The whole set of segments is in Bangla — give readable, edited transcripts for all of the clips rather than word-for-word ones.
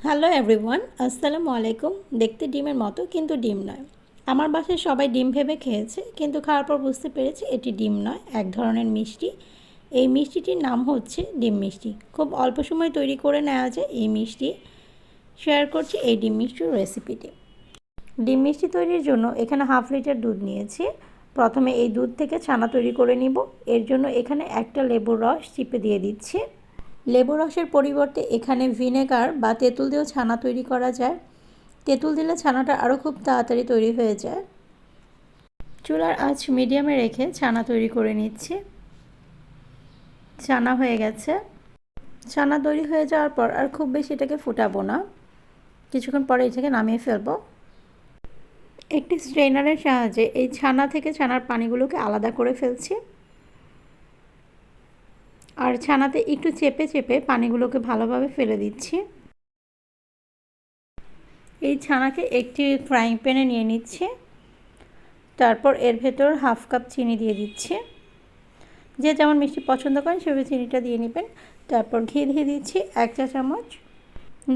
হ্যালো এভরিওয়ান, আসসালামু আলাইকুম। দেখতে ডিমের মতো কিন্তু ডিম নয়। আমার বাসায় সবাই ডিম ভেবে খেয়েছে, কিন্তু খাওয়ার পর বুঝতে পেরেছে এটি ডিম নয়, এক ধরনের মিষ্টি। এই মিষ্টিটির নাম হচ্ছে ডিম মিষ্টি। খুব অল্প সময় তৈরি করে নেওয়া যায় এই মিষ্টি। শেয়ার করছি এই ডিম মিষ্টির রেসিপিটি। ডিম মিষ্টি তৈরির জন্য এখানে 1/2 লিটার দুধ নিয়েছি। প্রথমে এই দুধ থেকে ছানা তৈরি করে নিব। এর জন্য এখানে একটা লেবুর রস চিপে দিয়ে দিচ্ছি। লেবু রসের পরিবর্তে এখানে ভিনেগার বা তেঁতুল দিয়েও ছানা তৈরি করা যায়। তেঁতুল দিলে ছানাটা আরও খুব তাড়াতাড়ি তৈরি হয়ে যায়। চুলার আঁচ মিডিয়ামে রেখে ছানা তৈরি করে নিচ্ছি। ছানা হয়ে গেছে। ছানা তৈরি হয়ে যাওয়ার পর আর খুব বেশি এটাকে ফুটাবো না, কিছুক্ষণ পরে এটাকে নামিয়ে ফেলবো। একটি স্ট্রেনারের সাহায্যে এই ছানা থেকে ছানার পানিগুলোকে আলাদা করে ফেলছি। আর ছানাতে একটু চেপে চেপে পানিগুলোকে ভালোভাবে ফেলে দিচ্ছি। এই ছানাকে একটি ফ্রাইং প্যানে নিয়ে নিচ্ছি। তারপর এর ভেতর 1/2 কাপ চিনি দিয়ে দিচ্ছি। যে যেমন মিষ্টি পছন্দ করেন সেভাবে চিনিটা দিয়ে নেবেন। তারপর ঘি দিয়ে দিচ্ছি 1 চা চামচ।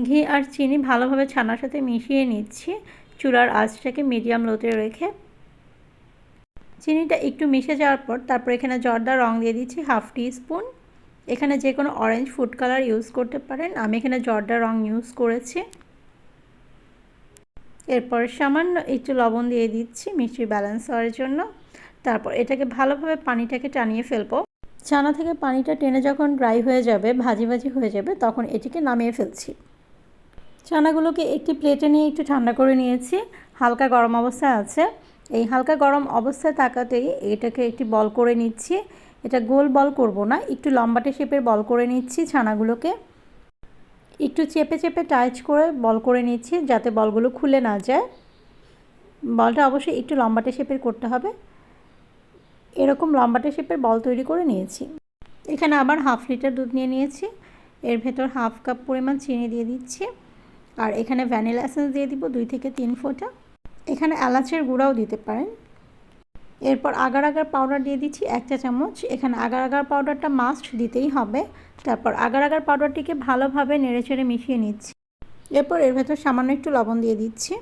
ঘি আর চিনি ভালোভাবে ছানার সাথে মিশিয়ে নিচ্ছি, চুলার আঁচটাকে মিডিয়াম লোতে রেখে। চিনিটা একটু মিশে যাওয়ার পর তারপর এখানে জর্দা রং দিয়ে দিচ্ছি 1/2 টিস্পুন। এখানে যে কোনো অরেঞ্জ ফুড কালার ইউজ করতে পারেন, আমি এখানে জর্দা রং ইউজ করেছি। এরপর সামান্য একটু লবণ দিয়ে দিচ্ছি মিষ্টির ব্যালেন্স হওয়ার জন্য। তারপর এটাকে ভালোভাবে পানিটাকে টানিয়ে ফেলবো। ছানা থেকে পানিটা টেনে যখন ড্রাই হয়ে যাবে, ভাজি ভাজি হয়ে যাবে, তখন এটিকে নামিয়ে ফেলছি। ছানাগুলোকে একটি প্লেটে নিয়ে একটু ঠান্ডা করে নিয়েছি। হালকা গরম অবস্থায় আছে। এই হালকা গরম অবস্থায় থাকাতেই এটাকে একটি বল করে নিচ্ছি। এটা গোল বল করব না, একটু লম্বাটে শেপের বল করে নিচ্ছি। ছানাগুলোকে একটু চেপে চেপে টাইট করে বল করে নিচ্ছি, যাতে বলগুলো খুলে না যায়। বলটা অবশ্যই একটু লম্বাটে শেপের করতে হবে। এরকম লম্বাটে শেপের বল তৈরি করে নিয়েছি। এখানে আবার 1/2 লিটার দুধ নিয়ে নিয়েছি। এর ভেতর 1/2 কাপ পরিমাণ চিনি দিয়ে দিচ্ছি। আর এখানে ভ্যানিলা এসেন্স দিয়ে দিব 2 থেকে 3 ফোঁটা। এখানে এলাচের গুঁড়াও দিতে পারেন। এরপর আগার আগার পাউডার দিয়ে দিচ্ছি 1 চা চামচ। এখানে আগার আগার পাউডারটা মাস্ট দিতেই হবে। তারপর আগার আগার পাউডারটিকে ভালোভাবে নেড়েচেড়ে মিশিয়ে নিচ্ছি। এরপর এর ভেতর সামান্য একটু লবণ দিয়ে দিচ্ছি।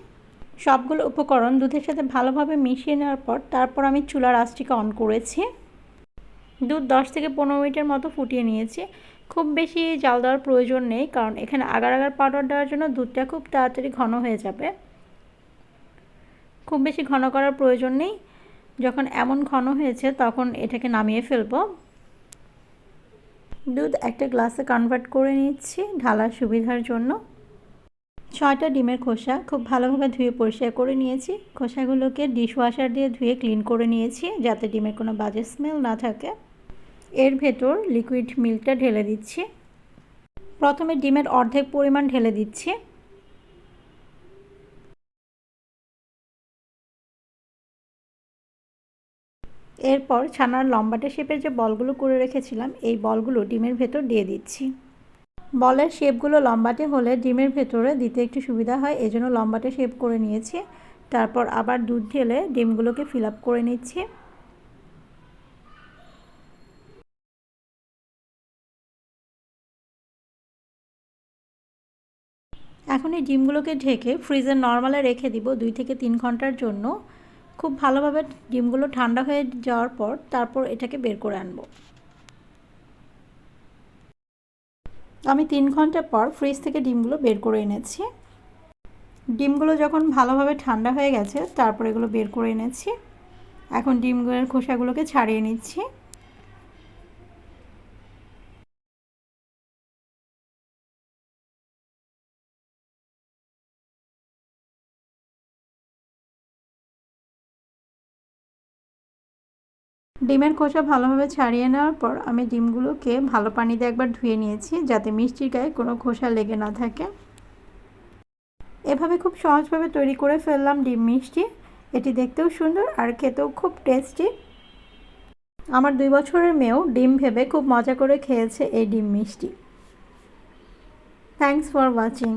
সবগুলো উপকরণ দুধের সাথে ভালোভাবে মিশিয়ে নেওয়ার পর তারপর আমি চুলার আঁচটিকে অন করেছি। দুধ 10 থেকে 15 মিনিটের মতো ফুটিয়ে নিয়েছি। খুব বেশি জাল দেওয়ার প্রয়োজন নেই, কারণ এখানে আগার আগার পাউডার দেওয়ার জন্য দুধটা খুব তাড়াতাড়ি ঘন হয়ে যাবে। খুব বেশি ঘন করার প্রয়োজন নেই। যখন এমন ঘন হয়েছে তখন এটাকে নামিয়ে ফেলবো। দুধ একটা গ্লাসে কনভার্ট করে নিচ্ছি ঢালার সুবিধার জন্য। 6টা ডিমের খোসা খুব ভালোভাবে ধুয়ে পরিষ্কার করে নিয়েছি। খোসাগুলোকে ডিশওয়াশার দিয়ে ধুয়ে ক্লিন করে নিয়েছি, যাতে ডিমের কোনো বাজে স্মেল না থাকে। এর ভেতর লিকুইড মিল্কটা ঢেলে দিচ্ছি। প্রথমে ডিমের অর্ধেক পরিমাণ ঢেলে দিচ্ছি। এরপর ছানার লম্বাটে শেপের যে বলগুলো করে রেখেছিলাম, এই বলগুলো ডিমের ভেতর দিয়ে দিচ্ছি। বলের শেপগুলো লম্বাটে হলে ডিমের ভেতরে দিতে একটু সুবিধা হয়, এজন্য লম্বাটে শেপ করে নিয়েছি। তারপর আবার দুধ ঢেলে ডিমগুলোকে ফিল আপ করে নিচ্ছি। এখন এই ডিমগুলোকে ঢেকে ফ্রিজের নর্মালে রেখে দিব 2 থেকে 3 ঘন্টার জন্য। খুব ভালোভাবে ডিমগুলো ঠান্ডা হয়ে যাওয়ার পর তারপর এটাকে বের করে আনবো। আমি 3 ঘন্টা পর ফ্রিজ থেকে ডিমগুলো বের করে এনেছি। ডিমগুলো যখন ভালোভাবে ঠান্ডা হয়ে গেছে তারপর এগুলো বের করে এনেছি। এখন ডিমগুলোর খোসাগুলোকে ছাড়িয়ে নিচ্ছি। ডিমের খোসা ভালোভাবে ছাড়িয়ে নেওয়ার পর আমি ডিমগুলোকে ভালো পানি দিয়ে একবার ধুয়ে নিয়েছি, যাতে মিষ্টির গায়ে কোনো খোসা লেগে না থাকে। এভাবে খুব সহজভাবে তৈরি করে ফেললাম ডিম মিষ্টি। এটি দেখতেও সুন্দর আর খেতেও খুব টেস্টি। আমার 2 বছরের মেয়েও ডিম ভেবে খুব মজা করে খেয়েছে এই ডিম মিষ্টি। Thanks for watching.